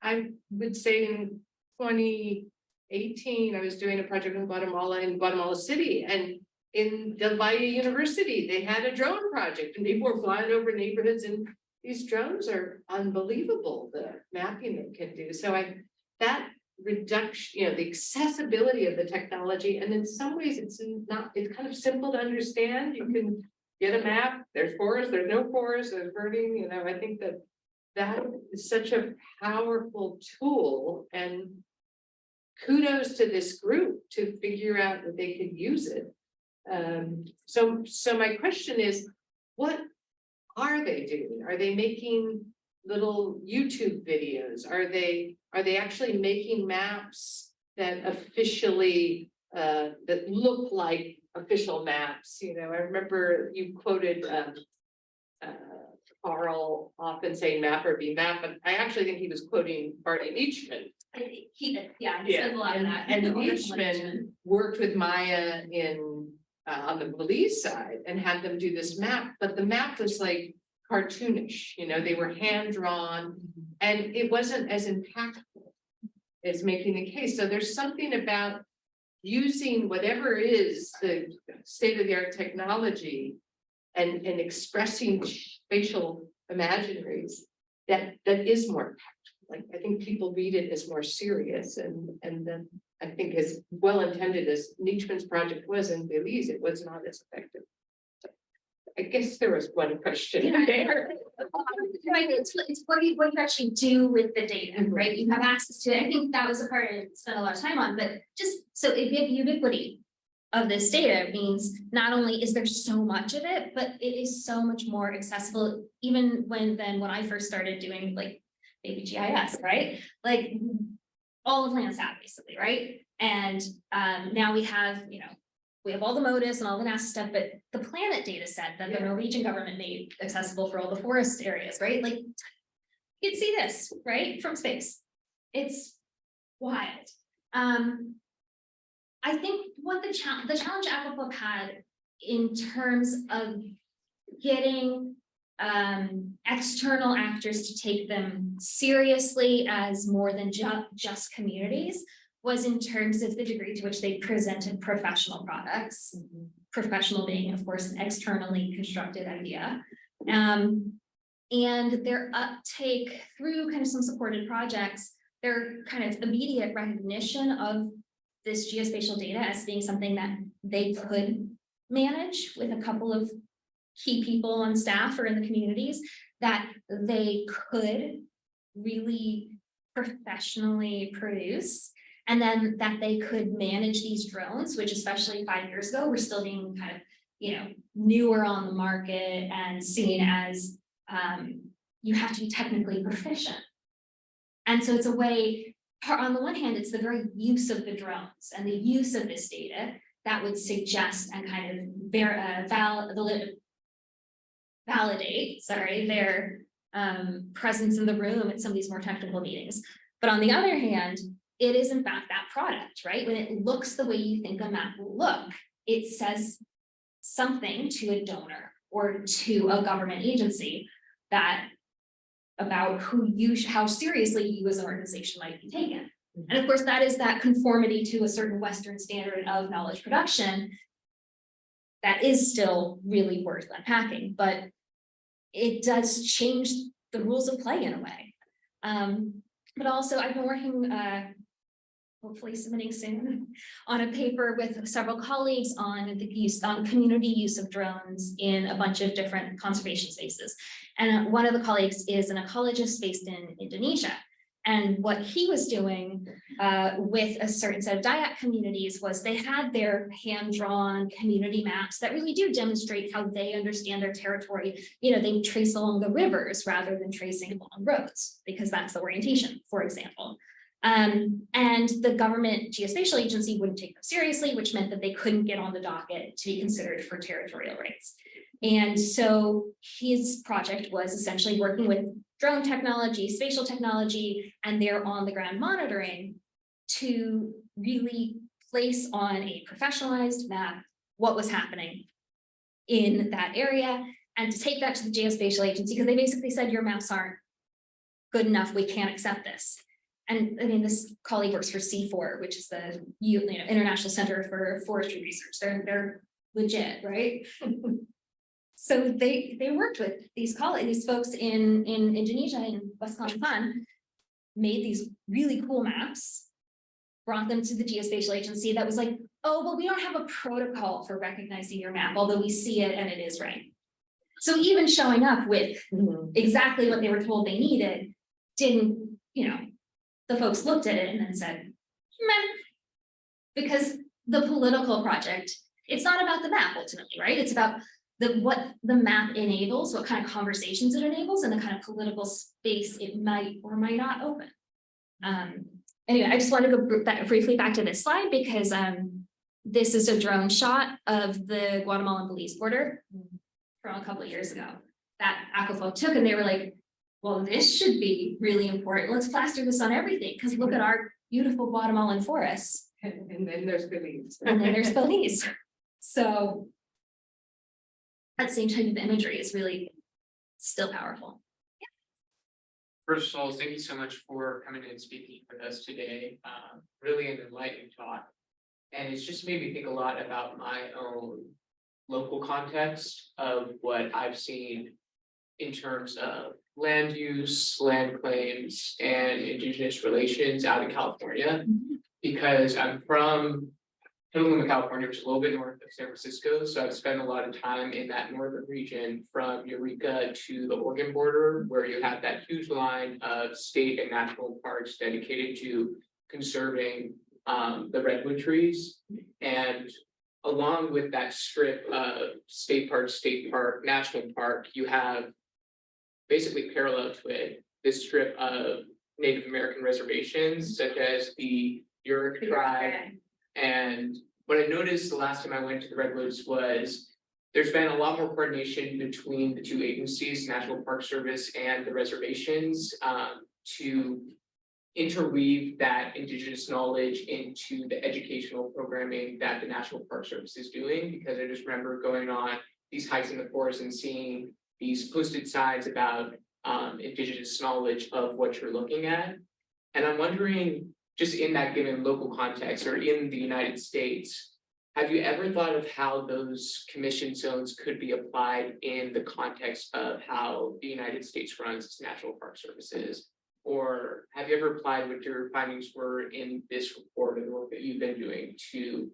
I would say in 2018, I was doing a project in Guatemala City, and in Del Valle University, they had a drone project, and people were flying over neighborhoods, and these drones are unbelievable, the mapping they can do. So that reduction, you know, the accessibility of the technology, and in some ways it's kind of simple to understand. You can get a map, there's forest, there's no forest, there's burning, you know, I think that is such a powerful tool, and kudos to this group to figure out that they could use it. So my question is, what are they doing? Are they making little YouTube videos? Are they actually making maps that officially that look like official maps? You know, I remember you quoted Carl often saying map or be map, but I actually think he was quoting Barney Leachman. he did, yeah, he said a lot of that. And The Leachman worked with Maya in on the Belize side and had them do this map, but the map was like cartoonish, you know, they were hand drawn, and it wasn't as impactful as making the case. So there's something about using whatever is the state-of-the-art technology and expressing spatial imaginaries that is more impactful. Like, I think people read it as more serious, and then I think as well intended as Leachman's project was in Belize, it was not as effective. So I guess there was one question there. Right, it's what you actually do with the data, right? You have access to it. I think that was a part I spent a lot of time on, but just so if you have ubiquity of this data means not only is there so much of it, but it is so much more accessible, even when I first started doing like baby GIS, right? Like all of Landsat basically, right? And now we have, you know, we have all the MODIS and all the NASA stuff, but the planet data set that the Norwegian government made accessible for all the forest areas, right? Like you can see this, right? From space. It's wild. I think what the challenge Aquapub had in terms of getting external actors to take them seriously as more than just communities was in terms of the degree to which they presented professional products, professional being, of course, an externally constructed idea. And their uptake through kind of some supported projects, their kind of immediate recognition of this geospatial data as being something that they could manage with a couple of key people on staff or in the communities, that they could really professionally produce, and then that they could manage these drones, which especially 5 years ago were still being kind of, you know, newer on the market and seen as you have to be technically proficient. And so it's a way, on the one hand, it's the very use of the drones and the use of this data that would suggest and kind of validate, their presence in the room at some of these more technical meetings. But on the other hand, it is in fact that product, right? When it looks the way you think a map will look, it says something to a donor or to a government agency that about how seriously you as an organization might be taken. And of course, that is that conformity to a certain Western standard of knowledge production that is still really worth unpacking, but it does change the rules of play in a way. But also I've been working, hopefully submitting soon, on a paper with several colleagues on on community use of drones in a bunch of different conservation spaces. And one of the colleagues is an ecologist based in Indonesia. And what he was doing with a certain set of Dayak communities was they had their hand-drawn community maps that really do demonstrate how they understand their territory. You know, they trace along the rivers rather than tracing along roads, because that's the orientation, for example. And the government geospatial agency wouldn't take them seriously, which meant that they couldn't get on the docket to be considered for territorial rights. And so his project was essentially working with drone technology, spatial technology, and their on-the-ground monitoring to really place on a professionalized map what was happening in that area, and to take that to the geospatial agency, because they basically said, your maps aren't good enough, we can't accept this. And I mean, this colleague works for C4, which is the International Center for Forestry Research. They're legit, right? So they worked with these folks in Indonesia and West Kalimantan, made these really cool maps, brought them to the geospatial agency that was like, oh, well, we don't have a protocol for recognizing your map, although we see it and it is right. So even showing up with exactly what they were told they needed, didn't, the folks looked at it and then said, meh, because the political project, it's not about the map ultimately, right? It's about what the map enables, what kind of conversations it enables, and the kind of political space it might or might not open. Anyway, I just want to go briefly back to this slide because this is a drone shot of the Guatemala and Belize border from a couple of years ago that Aquafolk took, and they were like, well, this should be really important. Let's plaster this on everything because look at our beautiful Guatemalan forests. And then there's Belize. And then there's Belize. So that same type of imagery is really still powerful. First of all, thank you so much for coming and speaking with us today. Really an enlightening talk. And it's just made me think a lot about my own local context of what I've seen in terms of land use, land claims, and indigenous relations out in California. Because I'm from Petaluma, California, which is a little bit north of San Francisco. So I've spent a lot of time in that northern region from Eureka to the Oregon border, where you have that huge line of state and national parks dedicated to conserving the redwood trees. And along with that strip of state park, national park, you have basically parallel to it, this strip of Native American reservations, such as the Yurok tribe. And what I noticed the last time I went to the Redwoods was there's been a lot more coordination between the two agencies, National Park Service and the reservations, to interweave that indigenous knowledge into the educational programming that the National Park Service is doing. Because I just remember going on these hikes in the forest and seeing these posted signs about indigenous knowledge of what you're looking at. And I'm wondering, just in that given local context or in the United States, have you ever thought of how those commission zones could be applied in the context of how the United States runs its national park services? Or have you ever applied what your findings were in this report and the work that you've been doing to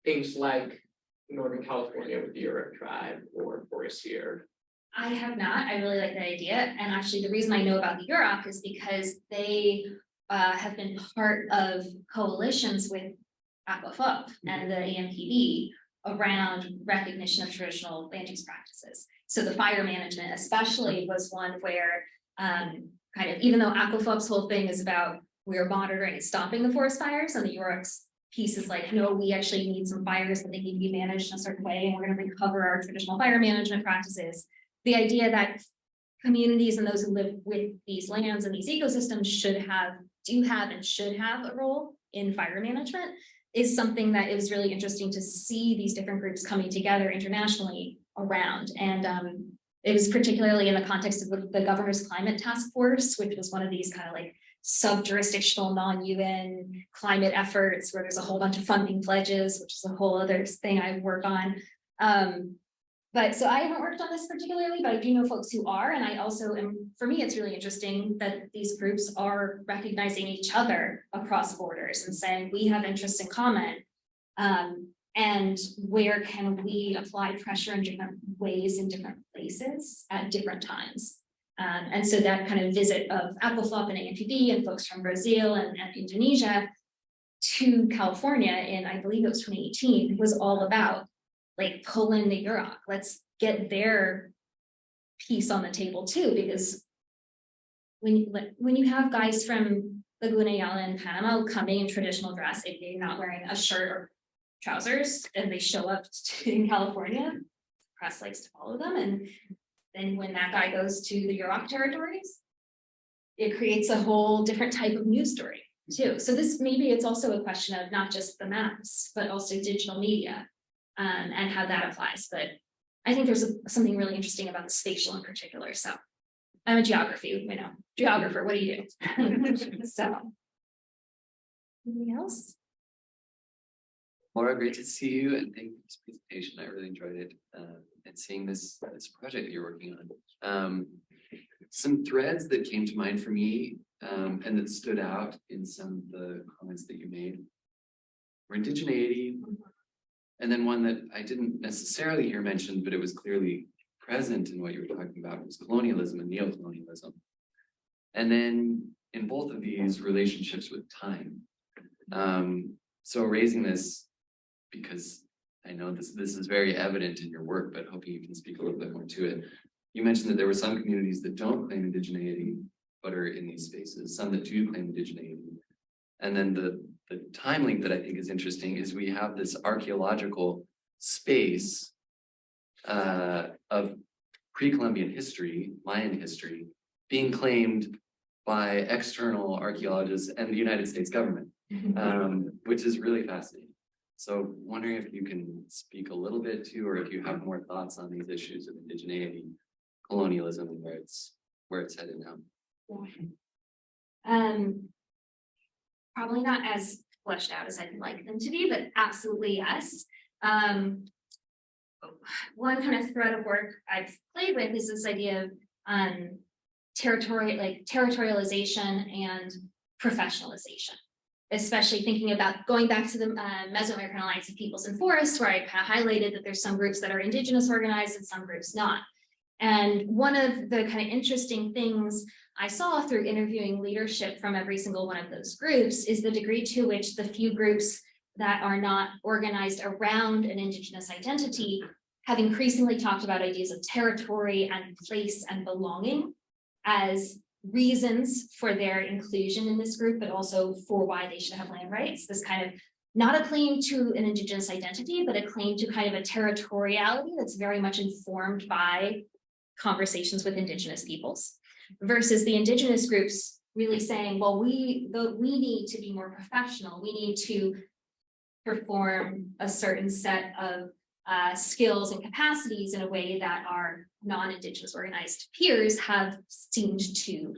things like Northern California with the Yurok tribe or Forest here? I have not. I really like that idea. And actually the reason I know about the Yurok is because they have been part of coalitions with Aquafolk and the AMPD around recognition of traditional land use practices. So the fire management especially was one where kind of, even though Aquafolk's whole thing is about we're monitoring and stopping the forest fires, and the Yurok's piece is like, no, we actually need some fires, but they need to be managed in a certain way, and we're going to recover our traditional fire management practices. The idea that communities and those who live with these lands and these ecosystems do have and should have a role in fire management is something that it was really interesting to see these different groups coming together internationally around. And it was particularly in the context of the Governor's Climate Task Force, which was one of these kind of like sub-jurisdictional non-UN climate efforts where there's a whole bunch of funding pledges, which is a whole other thing I work on. But so I haven't worked on this particularly, but I do know folks who are, and I also am, for me, it's really interesting that these groups are recognizing each other across borders and saying, we have interests in common. And where can we apply pressure in different ways in different places at different times? And so that kind of visit of Aquaflop and ANPB and folks from Brazil and Indonesia to California in, I believe it was 2018, was all about like pull in the UROC. Let's get their piece on the table too, because when you have guys from Laguna Yala and Panama coming in traditional dress, if they're not wearing a shirt or trousers, and they show up in California, press likes to follow them, and then when that guy goes to the UROC territories, it creates a whole different type of news story too. So this, maybe it's also a question of not just the maps, but also digital media and how that applies. But I think there's something really interesting about the spatial in particular. So I'm a geographer, what do you do? So, anything else? Laura, great to see you, and thank you for this presentation. I really enjoyed it, and seeing this project that you're working on. Some threads that came to mind for me, and that stood out in some of the comments that you made were indigeneity, and then one that I didn't necessarily hear mentioned, but it was clearly present in what you were talking about, was colonialism and neocolonialism. And then in both of these, relationships with time. So raising this, because I know this is very evident in your work, but hoping you can speak a little bit more to it. You mentioned that there were some communities that don't claim indigeneity, but are in these spaces, some that do claim indigeneity. And then the time link that I think is interesting is we have this archaeological space of pre-Columbian history, Mayan history, being claimed by external archaeologists and the United States government, which is really fascinating. So wondering if you can speak a little bit to, or if you have more thoughts on these issues of indigeneity, colonialism, and where it's headed now. Yeah. Probably not as fleshed out as I'd like them to be, but absolutely yes. One kind of thread of work I've played with is this idea of territorialization and professionalization, especially thinking about going back to the Mesoamerican Alliance of Peoples and Forests, where I kind of highlighted that there's some groups that are indigenous organized and some groups not. And one of the kind of interesting things I saw through interviewing leadership from every single one of those groups is the degree to which the few groups that are not organized around an indigenous identity have increasingly talked about ideas of territory and place and belonging as reasons for their inclusion in this group, but also for why they should have land rights. This kind of not a claim to an indigenous identity, but a claim to kind of a territoriality that's very much informed by conversations with indigenous peoples, versus the indigenous groups really saying, well, we need to be more professional. We need to perform a certain set of skills and capacities in a way that our non-indigenous organized peers have seemed to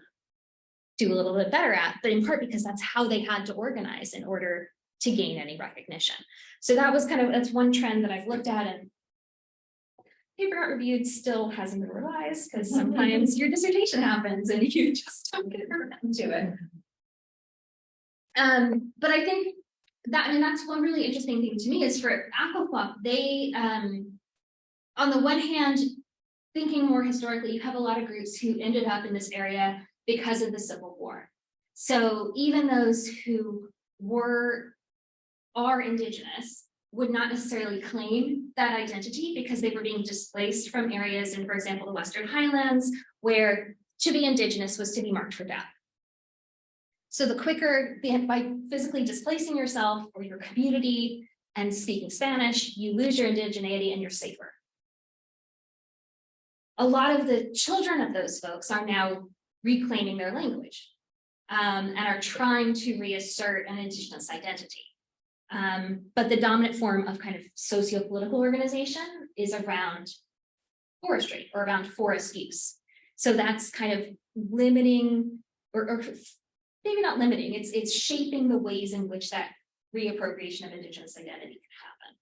do a little bit better at, but in part because that's how they had to organize in order to gain any recognition. So that was that's one trend that I've looked at, and paper got reviewed still hasn't been revised because sometimes your dissertation happens and you just don't get around to it. But I think that, that's one really interesting thing to me is for Aquaflop, they, on the one hand, thinking more historically, you have a lot of groups who ended up in this area because of the Civil War. So even those who are indigenous would not necessarily claim that identity because they were being displaced from areas in, for example, the Western Highlands, where to be indigenous was to be marked for death. So the quicker, by physically displacing yourself or your community and speaking Spanish, you lose your indigeneity and you're safer. A lot of the children of those folks are now reclaiming their language and are trying to reassert an indigenous identity. But the dominant form of kind of socio-political organization is around forestry or around forest use. So that's kind of limiting or maybe not limiting, it's shaping the ways in which that reappropriation of Indigenous identity can happen.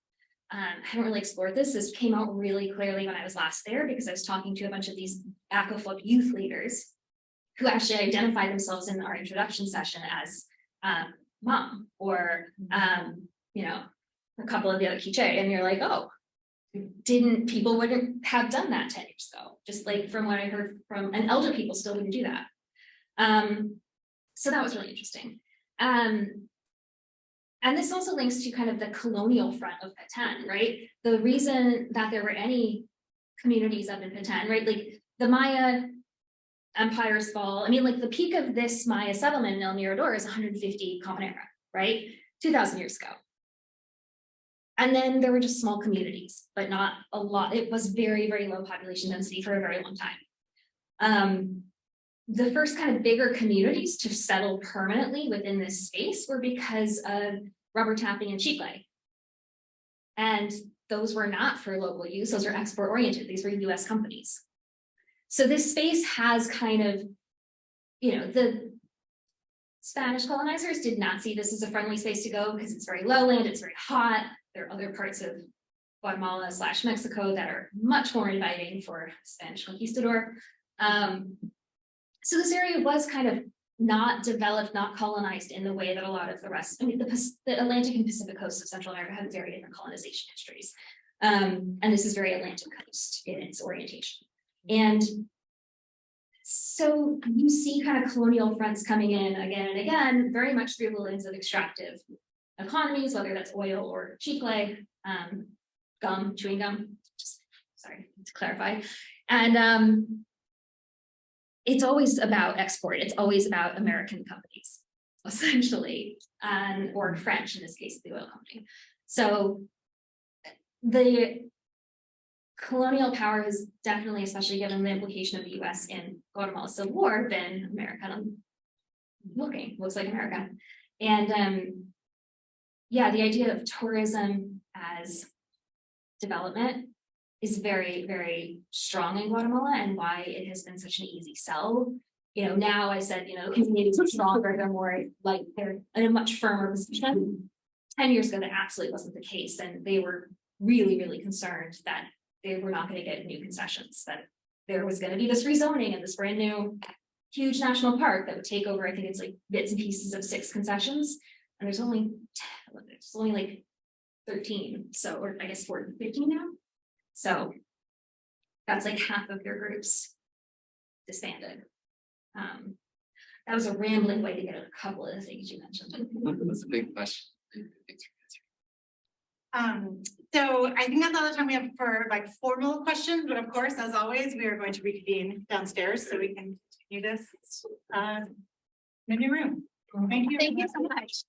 I haven't really explored this. This came out really clearly when I was last there because I was talking to a bunch of these ACOFOC youth leaders who actually identify themselves in our introduction session as mom or, you know, a couple of the other quiche, and you're like, oh, people wouldn't have done that 10 years ago, just like from what I heard from, and elder people still wouldn't do that. So that was really interesting. And this also links to kind of the colonial front of Patan, right? The reason that there were any communities up in Patan, right? Like the Maya Empire's fall, I mean, like the peak of this Maya settlement in El Mirador is 150 Common Era, right? 2,000 years ago. And then there were just small communities, but not a lot. It was very, very low population density for a very long time. The first kind of bigger communities to settle permanently within this space were because of rubber tapping and chicle. And those were not for local use, those are export oriented, these were US companies. So this space has kind of, you know, the Spanish colonizers did not see this as a friendly space to go because it's very lowland, it's very hot. There are other parts of Guatemala / Mexico that are much more inviting for Spanish conquistador. So this area was kind of not developed, not colonized in the way that a lot of the rest, I mean, the Atlantic and Pacific coast of Central America have very different colonization histories. And this is very Atlantic coast in its orientation. And so you see kind of colonial fronts coming in again and again, very much through the lens of extractive economies, whether that's oil or chicle, gum, chewing gum, just sorry to clarify. And it's always about export. It's always about American companies, essentially, or French in this case, the oil company. So the colonial power has definitely, especially given the implication of the US in Guatemala Civil War, been American looking, looks like America. And yeah, the idea of tourism as development is very, very strong in Guatemala, and why it has been such an easy sell. You know, now I said, you know, communities are stronger, they're more like they're in a much firmer position. 10 years ago, that absolutely wasn't the case. And they were really, really concerned that they were not going to get new concessions, that there was going to be this rezoning and this brand new huge national park that would take over, I think it's like bits and pieces of 6 concessions. And there's only like 13. So, or I guess 15 now. So that's like half of your groups disbanded. That was a rambling way to get a couple of the things you mentioned. That's a big question. Thanks for answering. So I think that's all the time we have for like formal questions, but of course, as always, we are going to reconvene downstairs so we can continue this in a new room. Thank you. Thank you so much.